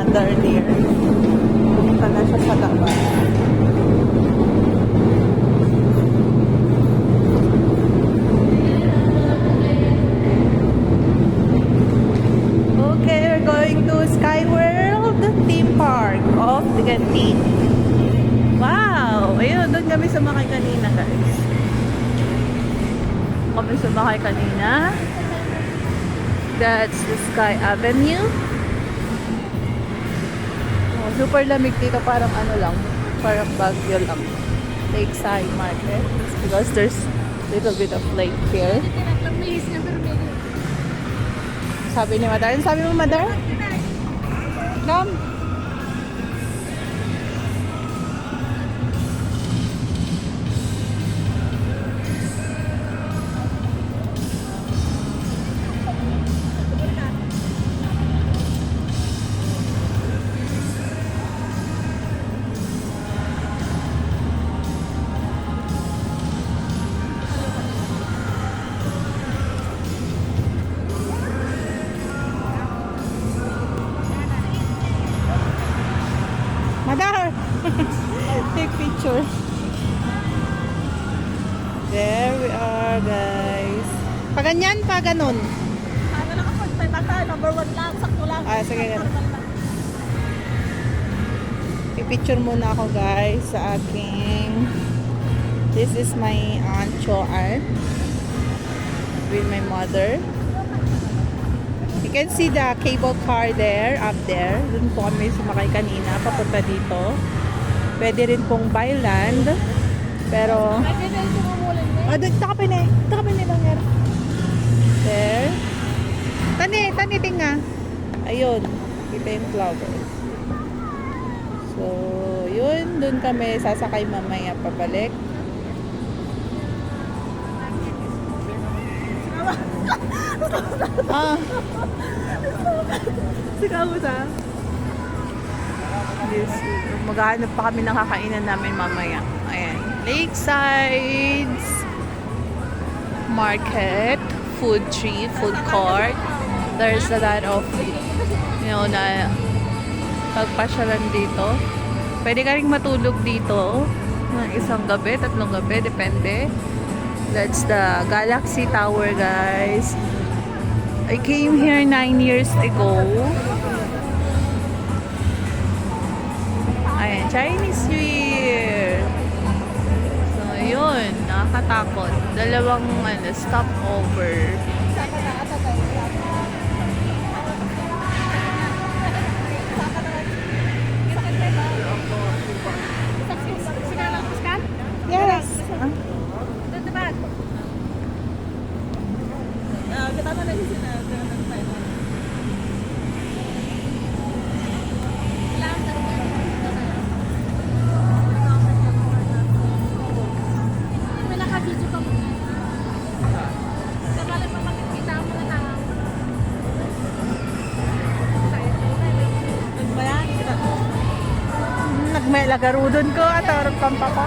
mother dear. Pumunta na siya sa labas. Okay, we're going to Sky World Theme Park of Ganti. Wow! Ayun, doon kami sumakay kanina, guys. Kami sumakay kanina. That's the Sky Avenue. Oh, super lamig dito, parang ano lang, parang Baguio lang. Lakeside Market. Because there's little bit of lake here. Sabi ni Mother. Ano sabi mo, Mother? Come. Mother! Take picture. There we are, guys. Pa ganyan, pa ganun. Ano lang ako, number 1 lang, sakto lang. Ah, sige, ganun. Pipicture muna ako, guys, sa aking... This is my Aunt Joanne with my mother. You can see the cable car there, up there. Doon po kami sumakay kanina, papunta dito. Pwede rin pong by land. Pero... Oh, doon, takapin eh lang yan. There. Tani, tinga. Ayun, kita yung flowers. So, yun, doon kami sasakay mamaya pabalik. Ah. Sigaw mo sa? Yes. Maghahanap pa kami ng kakainan namin mamaya. Ayan. Lakeside Market, food tree, food court. There's a lot of, na pagpasyalan dito. Pwede ka rin matulog dito ng isang gabi, 3 gabi, depende. That's the Galaxy Tower, guys. I came here 9 years ago. Ayan, Chinese New Year. So, yun. Nakakatakot. Dalawang stopover. Yes. Kita mo na yung may naka-video ka mo. Kapag makikita mo na lang. Ba yan? Nagmelagaro doon ko at arap pampapa.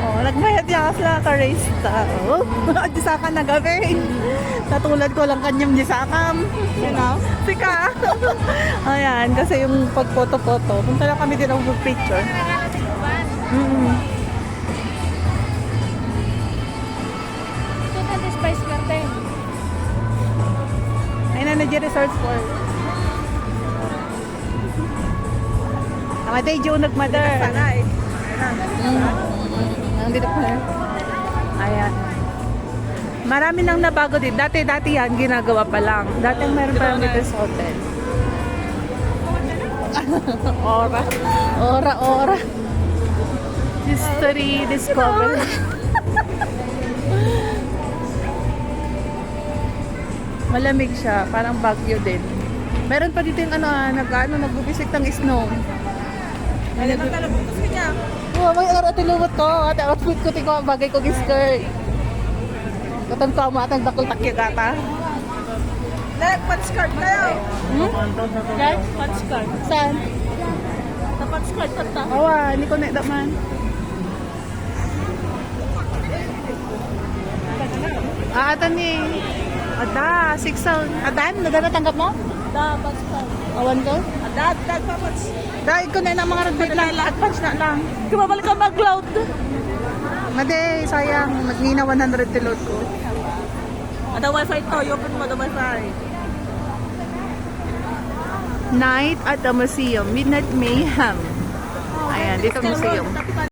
Oh, nagmayad niya sila ka race ta. Oh, di sa kan nagabi. Natulad ko lang kanyang di sa kam. You know? Sika. Ayan, kasi yung pag-photo-photo. Punta lang kami din ng picture. Ay na nag-research for. Namatay Joe nagmother. Sana eh. Nandito pa. Ayan. Marami nang nabago din. Dati yan, ginagawa pa lang. Dati mayroon pa lang dito sa hotel. Ora. History discovery. Malamig siya. Parang Baguio din. Meron pa dito yung nag-bisik ng snow. Ay, naman talaga. Gusto niya. Oh, may ate lumot ko. Ate outfit ko, tingko bagay ko skirt. Katang ko matang dakol takya gata. Like, punch-card tayo. Like? Punch-card. Saan? Sa punch-card ka ta. Awa, hindi ko na man. Ata ni. Ada, 6,000. Adan, nagana tanggap mo? Da, punch-card. Awan ko? Dad pa mas. Dahil ko na yung mga red lang. Advance na lang. Kumabalik ka mag-load. Made, sayang. Magnina 100 tilod ko. Ada wifi to. I-open mo the wifi. Night at the museum. Midnight Mayhem. Ayan, dito museum.